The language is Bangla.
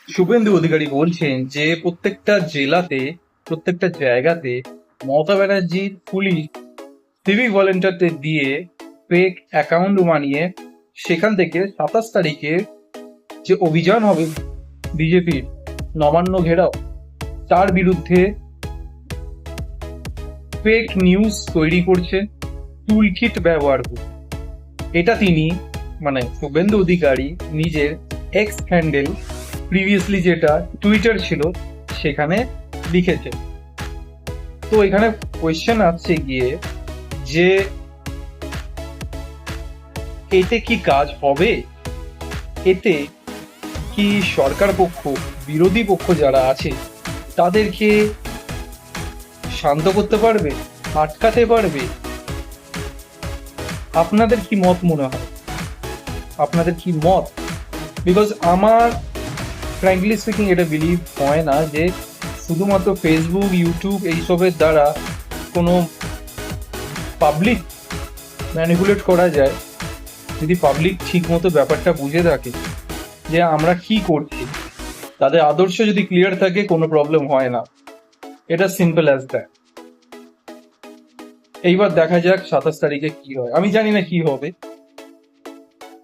শুভেন্দু অধিকারী বলছেন যে প্রত্যেকটা জেলাতে, প্রত্যেকটা জায়গাতে মমতা ব্যানার্জির পুলিশ সিভিক ভলেন্টিয়ারদের দিয়ে ফেক অ্যাকাউন্ট বানিয়ে সেখান থেকে 27 তারিখে যে অভিযান হবে বিজেপির নবান্ন ঘেরাও, তার বিরুদ্ধে ফেক নিউজ তৈরি করছে, টুলকিট ব্যবহার করছে। এটা তিনি মানে শুভেন্দু অধিকারী নিজের এক্স হ্যান্ডেল, প্রিভিয়াসলি যেটা টুইটার ছিল, সেখানে লিখেছে। তো এখানে কোয়েশ্চেন আসছে গিয়ে যে এতে কি কাজ হবে? এতে কি সরকার পক্ষ, বিরোধী পক্ষ যারা আছে তাদেরকে শান্ত করতে পারবে, আটকাতে পারবে? আপনাদের কি মত মনে হয়? আপনাদের কি মত? বিকজ আমার ফ্র্যাঙ্কলি স্পিকিং এটা বিলিভ হয় না যে শুধুমাত্র ফেসবুক, ইউটিউব এইসবের দ্বারা কোনো পাবলিক ম্যানিপুলেট করা যায়। যদি পাবলিক ঠিক মতো ব্যাপারটা বুঝে থাকে যে আমরা কি করছি, তাদের আদর্শ যদি ক্লিয়ার থাকে, কোনো প্রবলেম হয় না। এটা সিম্পল অ্যাজ দ্যাট। এইবার দেখা যাক 27 তারিখে কি হয়। আমি জানি না কি হবে,